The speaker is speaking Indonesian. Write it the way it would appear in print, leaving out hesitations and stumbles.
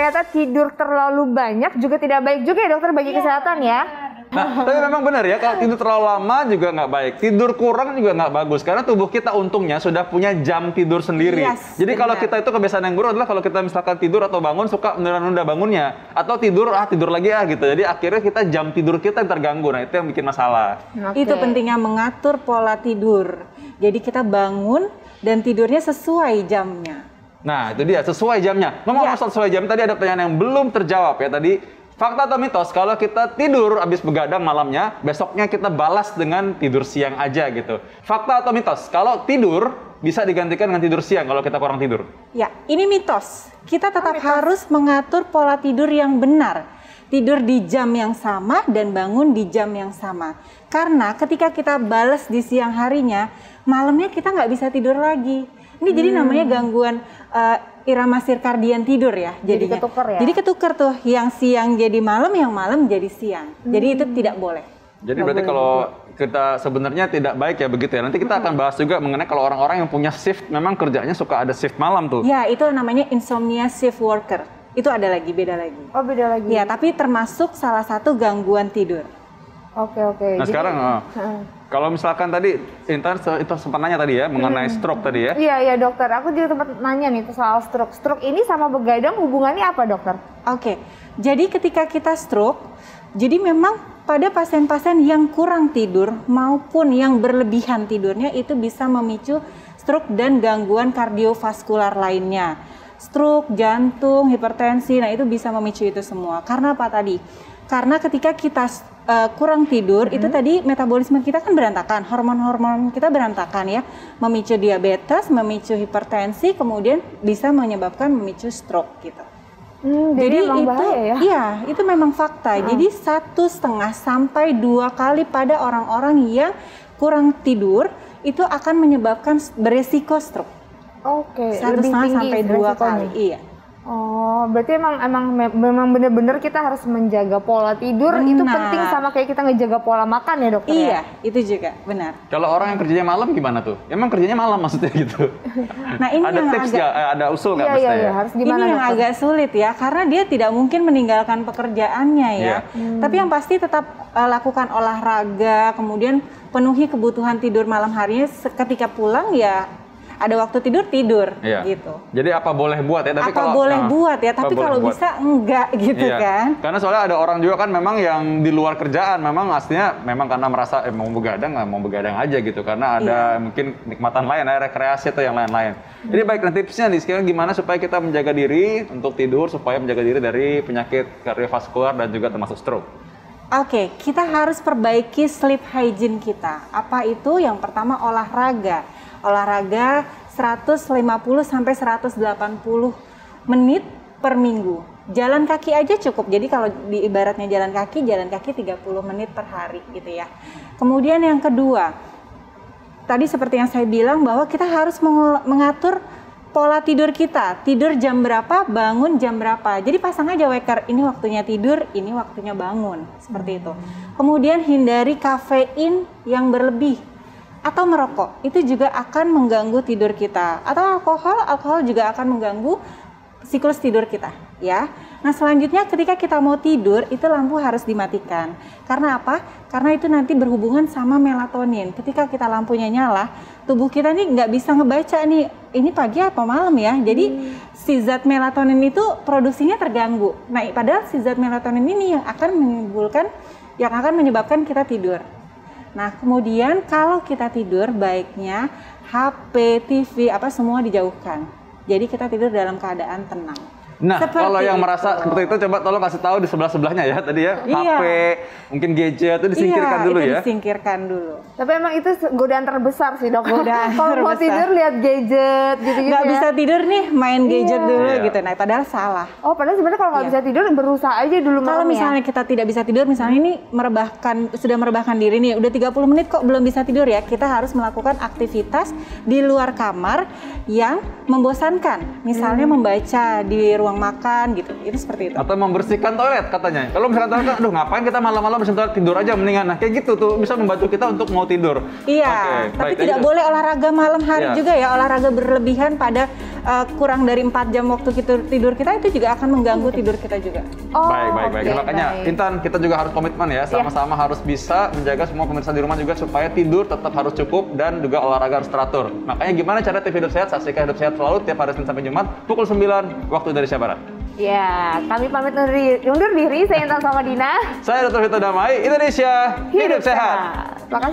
ternyata tidur terlalu banyak juga tidak baik juga ya dokter bagi kesehatan ya. Nah, tapi memang benar ya, kalau tidur terlalu lama juga nggak baik. Tidur kurang juga nggak bagus, karena tubuh kita untungnya sudah punya jam tidur sendiri. Jadi kalau kita itu kebiasaan yang buruk adalah kalau kita misalkan tidur atau bangun suka menunda-nunda bangunnya. Atau tidur lagi gitu. Jadi akhirnya kita jam tidur kita yang terganggu, nah itu yang bikin masalah. Itu pentingnya mengatur pola tidur. Jadi kita bangun dan tidurnya sesuai jamnya. Nah itu dia, sesuai jamnya. Ngomong sesuai jam, tadi ada pertanyaan yang belum terjawab ya tadi. Fakta atau mitos, kalau kita tidur habis begadang malamnya, besoknya kita balas dengan tidur siang aja gitu. Fakta atau mitos, kalau tidur bisa digantikan dengan tidur siang kalau kita kurang tidur? Ya, ini mitos. Kita tetap harus mengatur pola tidur yang benar. Tidur di jam yang sama dan bangun di jam yang sama. Karena ketika kita balas di siang harinya, malamnya kita nggak bisa tidur lagi. Ini jadi namanya gangguan irama sirkadian tidur ya jadinya. Jadi ketukar ya? Jadi ketukar tuh, yang siang jadi malam, yang malam jadi siang. Jadi itu tidak boleh. Jadi berarti kalau kita sebenarnya tidak baik ya begitu ya. Nanti kita akan bahas juga mengenai kalau orang-orang yang punya shift, memang kerjanya suka ada shift malam tuh. Ya, itu namanya insomnia shift worker. Itu ada lagi, beda lagi. Oh, beda lagi. Ya, tapi termasuk salah satu gangguan tidur. Oke. Nah, jadi, sekarang kalau misalkan tadi Intan itu sempat nanya tadi ya mengenai stroke tadi ya. Iya dokter, aku juga sempat nanya nih soal stroke. Stroke ini sama begadang hubungannya apa dokter? Oke, jadi ketika kita stroke, jadi memang pada pasien-pasien yang kurang tidur maupun yang berlebihan tidurnya itu bisa memicu stroke dan gangguan kardiovaskular lainnya. Stroke, jantung, hipertensi, nah itu bisa memicu itu semua. Karena apa tadi? Karena ketika kita kurang tidur, itu tadi metabolisme kita kan berantakan, hormon-hormon kita berantakan ya, memicu diabetes, memicu hipertensi, kemudian bisa memicu stroke gitu. Jadi itu bahaya ya? Iya, itu memang fakta. Jadi 1,5 sampai 2 kali pada orang-orang yang kurang tidur itu akan menyebabkan beresiko stroke. Oke, 1,5 sampai 2 kali. Iya. Oh, berarti memang benar-benar kita harus menjaga pola tidur. Itu penting sama kayak kita ngejaga pola makan ya dokter. Iya, itu juga benar. Kalau orang yang kerjanya malam gimana tuh? Emang kerjanya malam maksudnya gitu? Nah ini ada yang tips nggak? Ada usul nggak Iya, harus gimana? Ini yang agak sulit ya, karena dia tidak mungkin meninggalkan pekerjaannya ya. Tapi yang pasti tetap lakukan olahraga, kemudian penuhi kebutuhan tidur malam harinya. Ketika pulang ya ada waktu tidur gitu. Jadi apa boleh buat ya? Tapi tapi kalau bisa enggak gitu kan? Karena soalnya ada orang juga kan memang yang di luar kerjaan, memang aslinya memang karena merasa mau begadang aja gitu, karena ada mungkin nikmatan lain, ada rekreasi atau yang lain-lain. Jadi baik, nanti tipsnya nih sekarang gimana supaya kita menjaga diri untuk tidur, supaya menjaga diri dari penyakit kardiovaskular dan juga termasuk stroke. Oke, kita harus perbaiki sleep hygiene kita. Apa itu? Yang pertama olahraga 150 sampai 180 menit per minggu. Jalan kaki aja cukup. Jadi kalau di ibaratnya jalan kaki 30 menit per hari gitu ya. Kemudian yang kedua, tadi seperti yang saya bilang bahwa kita harus mengatur pola tidur kita. Tidur jam berapa, bangun jam berapa. Jadi pasang aja waker, ini waktunya tidur, ini waktunya bangun. Seperti itu. Kemudian hindari kafein yang berlebih atau merokok, itu juga akan mengganggu tidur kita. Atau alkohol juga akan mengganggu siklus tidur kita ya. Nah selanjutnya ketika kita mau tidur itu lampu harus dimatikan. Karena apa? Karena itu nanti berhubungan sama melatonin. Ketika kita lampunya nyala, tubuh kita nih nggak bisa ngebaca nih ini pagi apa malam ya. Jadi si zat melatonin itu produksinya terganggu. Nah padahal si zat melatonin ini yang akan menyebabkan kita tidur. Nah, kemudian kalau kita tidur baiknya HP, TV, semua dijauhkan. Jadi kita tidur dalam keadaan tenang. Nah, kalau yang merasa seperti itu coba tolong kasih tahu di sebelah-sebelahnya ya tadi ya. HP, mungkin gadget itu disingkirkan dulu ya. Iya, itu disingkirkan dulu. Tapi emang itu godaan terbesar sih dok. Kalau mau tidur lihat gadget gitu-gitu nggak bisa tidur nih main gadget dulu gitu. Nah, padahal salah. Oh, padahal sebenarnya kalau nggak bisa tidur berusaha aja dulu malam ya. Kalau misalnya kita tidak bisa tidur, misalnya ini sudah merebahkan diri nih, udah 30 menit kok belum bisa tidur ya, kita harus melakukan aktivitas di luar kamar yang membosankan. Misalnya membaca di ruang makan gitu, itu seperti itu. Atau membersihkan toilet katanya. Kalau misalkan toilet, aduh ngapain kita malam-malam bersihin toilet, tidur aja mendingan. Nah kayak gitu tuh bisa membantu kita untuk mau tidur. Iya, tapi tidak boleh olahraga malam hari juga ya, olahraga berlebihan pada kurang dari 4 jam waktu tidur kita, itu juga akan mengganggu tidur kita juga. Baik. Makanya Intan, kita juga harus komitmen ya, sama-sama harus bisa menjaga semua pemirsa di rumah juga supaya tidur tetap harus cukup dan juga olahraga harus teratur. Makanya gimana cara TV Hidup Sehat? Saksikan Hidup Sehat selalu tiap hari Senin sampai Jumat pukul 9 waktu Indonesia Barat. Ya, kami pamit undur diri. Saya Intan sama Dina. Saya Dr. Vito Damai, Indonesia Hidup Sehat.